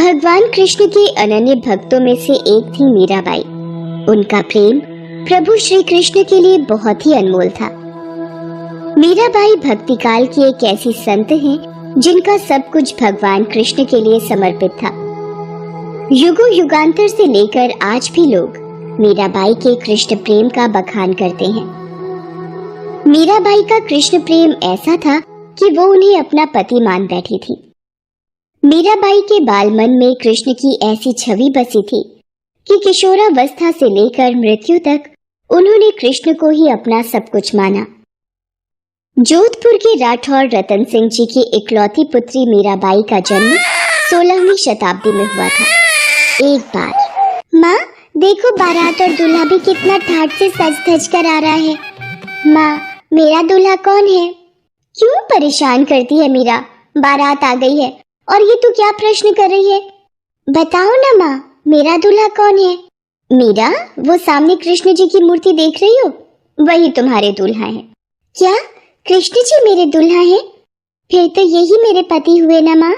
भगवान कृष्ण के अनन्य भक्तों में से एक थी मीराबाई। उनका प्रेम प्रभु श्री कृष्ण के लिए बहुत ही अनमोल था। मीराबाई भक्ति काल की एक ऐसी संत हैं जिनका सब कुछ भगवान कृष्ण के लिए समर्पित था। युगों युगांतर से लेकर आज भी लोग मीराबाई के कृष्ण प्रेम का बखान करते हैं। मीराबाई का कृष्ण प्रेम ऐसा था कि वो उन्हें अपना पति मान बैठी थी। मीराबाई के बाल मन में कृष्ण की ऐसी छवि बसी थी कि किशोरावस्था से लेकर मृत्यु तक उन्होंने कृष्ण को ही अपना सब कुछ माना। जोधपुर के राठौर रतन सिंह जी की इकलौती पुत्री मीराबाई का जन्म 16वीं शताब्दी में हुआ था। एक बार माँ देखो, बारात और दूल्हा भी कितना ठाट से सज धज कर आ रहा है। माँ, मेरा दूल्हा कौन है? क्यों परेशान करती है मीरा? बारात आ गई है और ये तू क्या प्रश्न कर रही है? बताओ ना माँ, मेरा दूल्हा कौन है? मीरा, वो सामने कृष्ण जी की मूर्ति देख रही हो, वही तुम्हारे दूल्हा है। क्या कृष्ण जी मेरे दूल्हा हैं? फिर तो यही मेरे पति हुए ना माँ।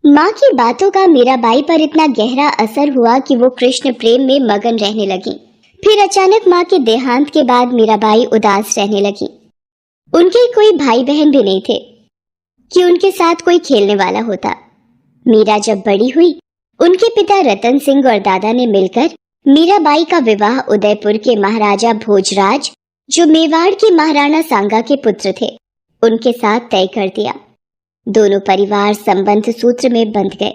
माँ की बातों का मीराबाई पर इतना गहरा असर हुआ कि वो कृष्ण प्रेम में मगन रहने लगी। फिर अचानक माँ के देहांत के बाद मीराबाई उदास रहने लगी। उनके कोई भाई बहन भी नहीं थे कि उनके साथ कोई खेलने वाला होता। मीरा जब बड़ी हुई, उनके पिता रतन सिंह और दादा ने मिलकर मीराबाई का विवाह उदयपुर के महाराजा भोजराज, जो मेवाड़ की महाराणा सांगा के पुत्र थे, उनके साथ तय कर दिया। दोनों परिवार संबंध सूत्र में बंध गए।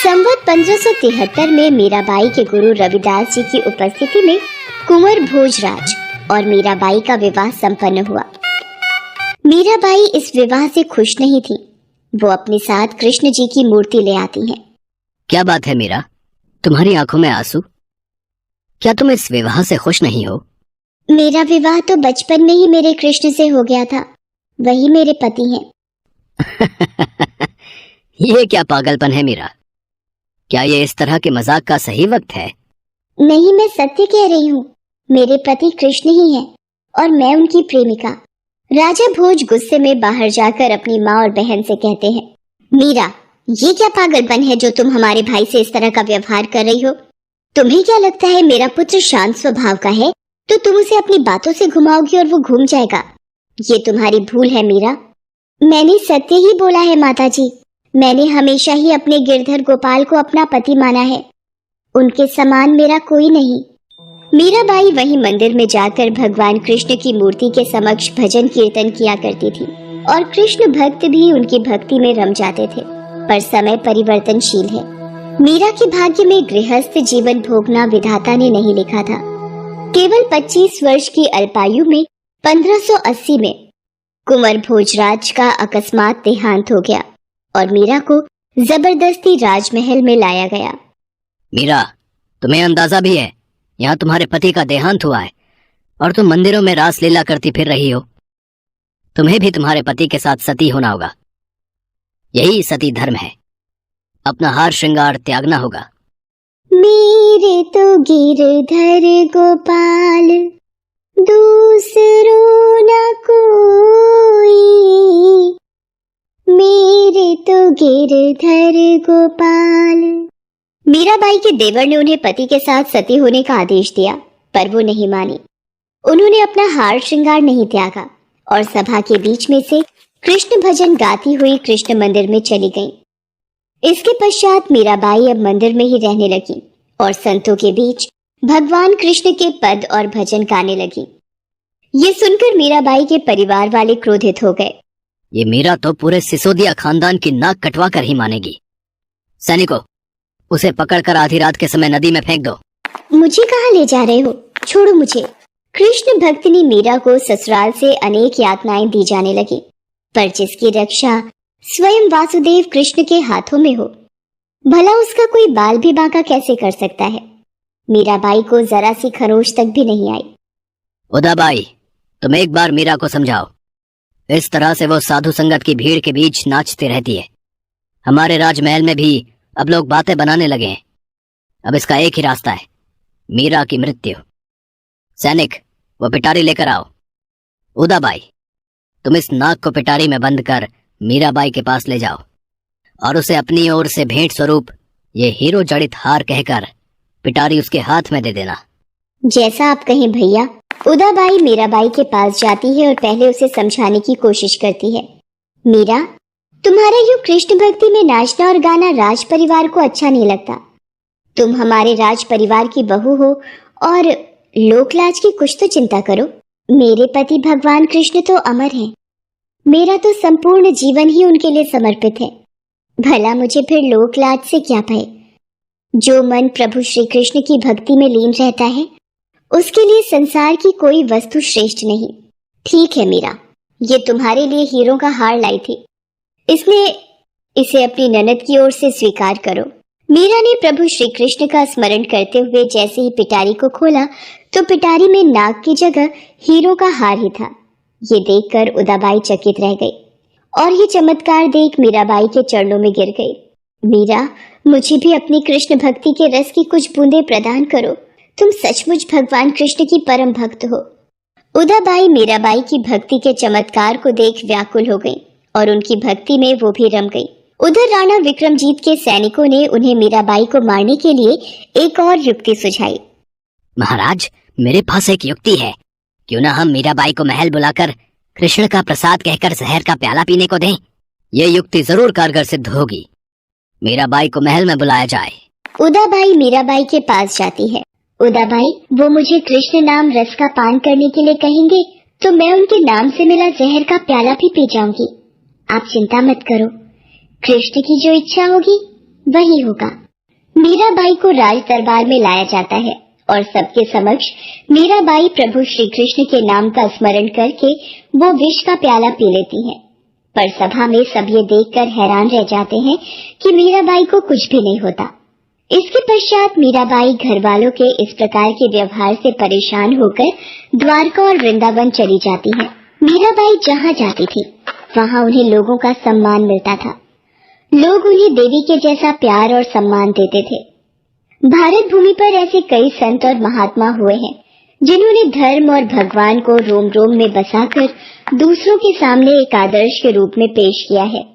संवत 1573 में मीराबाई के गुरु रविदास जी की उपस्थिति में कुंवर भोजराज और मीराबाई का विवाह संपन्न हुआ। मीराबाई इस विवाह से खुश नहीं थी। वो अपने साथ कृष्ण जी की मूर्ति ले आती हैं। क्या बात है मीरा, तुम्हारी आंखों में आंसू? क्या तुम इस विवाह से खुश नहीं हो? मेरा विवाह तो बचपन में ही मेरे कृष्ण से हो गया था, वही मेरे पति हैं। ये क्या पागलपन है मीरा? क्या ये इस तरह के मजाक का सही वक्त है? नहीं, मैं सत्य कह रही हूँ। मेरे पति कृष्ण ही हैं और मैं उनकी प्रेमिका। राजा भोज गुस्से में बाहर जाकर अपनी माँ और बहन से कहते हैं, मीरा, ये क्या पागलपन है जो तुम हमारे भाई से इस तरह का व्यवहार कर रही हो? तुम्हें क्या लगता है मेरा पुत्र शांत स्वभाव का है तो तुम उसे अपनी बातों से घुमाओगी और वो घूम जाएगा? ये तुम्हारी भूल है मीरा। मैंने सत्य ही बोला है माता जी। मैंने हमेशा ही अपने गिरधर गोपाल को अपना पति माना है। उनके समान मेरा कोई नहीं। मीराबाई वहीं मंदिर में जाकर भगवान कृष्ण की मूर्ति के समक्ष भजन कीर्तन किया करती थी और कृष्ण भक्त भी उनकी भक्ति में रम जाते थे। पर समय परिवर्तनशील है। मीरा के भाग्य में गृहस्थ जीवन भोगना विधाता ने नहीं लिखा था। केवल 25 वर्ष की अल्पायु में 1580 में कुंवर भोजराज का अकस्मात देहांत हो गया और मीरा को जबरदस्ती राजमहल में लाया गया। मीरा, तुम्हें अंदाजा भी है यहाँ तुम्हारे पति का देहांत हुआ है और तुम मंदिरों में रास लीला करती फिर रही हो? तुम्हें भी तुम्हारे पति के साथ सती होना होगा। यही सती धर्म है। अपना हार श्रृंगार त्यागना होगा। मेरे तो गिरधर गोपाल, दूसरो न कोई। मेरे तो गिरधर गोपाल। मीराबाई के देवर ने उन्हें पति के साथ सती होने का आदेश दिया, पर वो नहीं मानी। उन्होंने अपना हार श्रृंगार नहीं त्यागा और सभा के बीच में से कृष्ण भजन गाती हुई कृष्ण मंदिर में चली गईं। इसके पश्चात मीराबाई अब मंदिर में ही रहने लगी और संतों के बीच भगवान कृष्ण के पद और भजन गाने लगी। ये सुनकर मीराबाई के परिवार वाले क्रोधित हो गए। ये मीरा तो पूरे सिसोदिया खानदान की नाक कटवा कर ही मानेगी। सैनिकों, उसे पकड़कर आधी रात के समय नदी में फेंक दो। मुझे कहाँ ले जा रहे हो? छोड़ो मुझे। कृष्ण भक्तिनी मीरा को ससुराल से अनेक यातनाएं दी जाने लगी, पर जिसकी रक्षा स्वयं वासुदेव कृष्ण के हाथों में हो, भला उसका कोई बाल भी बांका कैसे कर सकता है? मीराबाई को जरा सी खरोच तक भी नहीं आई। उदाबाई, तुम एक बार मीरा को समझाओ। इस तरह से वो साधु संगत की भीड़ के बीच नाचती रहती है। हमारे राजमहल में भी अब लोग बातें बनाने लगे हैं। अब इसका एक ही रास्ता है, मीरा की मृत्यु। सैनिक, वो पिटारी लेकर आओ। उदाबाई, तुम इस नाग को पिटारी में बंद कर मीराबाई के पास ले जाओ और उसे अपनी ओर से भेंट स्वरूप ये हीरो जड़ित हार कहकर पिटारी उसके हाथ में दे देना। जैसा आप कहें भैया। उदाबाई मीराबाई के पास जाती है और पहले उसे समझाने की कोशिश करती है। मीरा, तुम्हारा यूं कृष्ण भक्ति में नाचना और गाना राज परिवार को अच्छा नहीं लगता। तुम हमारे राज परिवार की बहू हो और लोकलाज की कुछ तो चिंता करो। मेरे पति भगवान कृष्ण तो अमर हैं। मेरा तो संपूर्ण जीवन ही उनके लिए समर्पित है। भला मुझे फिर लोकलाज से क्या भय। जो मन प्रभु श्री कृष्ण की भक्ति में लीन रहता है उसके लिए संसार की कोई वस्तु श्रेष्ठ नहीं। ठीक है मीरा, ये तुम्हारे लिए हीरो का हार लाई थी, इसलिए इसे अपनी ननद की ओर से स्वीकार करो। मीरा ने प्रभु श्री कृष्ण का स्मरण करते हुए जैसे ही पिटारी को खोला तो पिटारी में नाग की जगह हीरो का हार ही था। ये देखकर उदाबाई चकित रह गई और ये चमत्कार देख मीराबाई के चरणों में गिर गई। मीरा, मुझे भी अपनी कृष्ण भक्ति के रस की कुछ बूंदें प्रदान करो। तुम सचमुच भगवान कृष्ण की परम भक्त हो। उदाबाई मीराबाई की भक्ति के चमत्कार को देख व्याकुल हो गई और उनकी भक्ति में वो भी रम गई। उधर राणा विक्रमजीत के सैनिकों ने उन्हें मीराबाई को मारने के लिए एक और युक्ति सुझाई। महाराज, मेरे पास एक युक्ति है। क्यों ना हम मीराबाई को महल बुलाकर कृष्ण का प्रसाद कहकर जहर का प्याला पीने को दें। ये युक्ति जरूर कारगर सिद्ध होगी। मीराबाई को महल में बुलाया जाए। उदाबाई मीराबाई के पास जाती है। उदाबाई, वो मुझे कृष्ण नाम रस का पान करने के लिए कहेंगे तो मैं उनके नाम से मिला जहर का प्याला भी पी जाऊंगी। आप चिंता मत करो, कृष्ण की जो इच्छा होगी वही होगा। मीराबाई को राज दरबार में लाया जाता है और सबके समक्ष मीराबाई प्रभु श्री कृष्ण के नाम का स्मरण करके वो विष का प्याला पी लेती है। पर सभा में सब ये देखकर हैरान रह जाते हैं कि मीराबाई को कुछ भी नहीं होता। इसके पश्चात मीराबाई घर वालों के इस प्रकार के व्यवहार से परेशान होकर द्वारका और वृंदावन चली जाती है। मीराबाई जहाँ जाती थी वहाँ उन्हें लोगों का सम्मान मिलता था। लोग उन्हें देवी के जैसा प्यार और सम्मान देते थे। भारत भूमि पर ऐसे कई संत और महात्मा हुए हैं जिन्होंने धर्म और भगवान को रोम रोम में बसाकर दूसरों के सामने एक आदर्श के रूप में पेश किया है।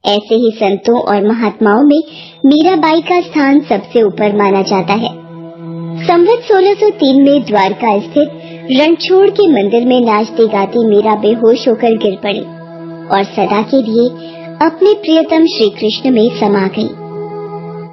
ऐसे ही संतों और महात्माओं में मीराबाई का स्थान सबसे ऊपर माना जाता है। संवत 1603 में द्वारका स्थित रणछोड़ के मंदिर में नाचती गाती मीरा बेहोश होकर गिर पड़ी और सदा के लिए अपने प्रियतम श्री कृष्ण में समा गई।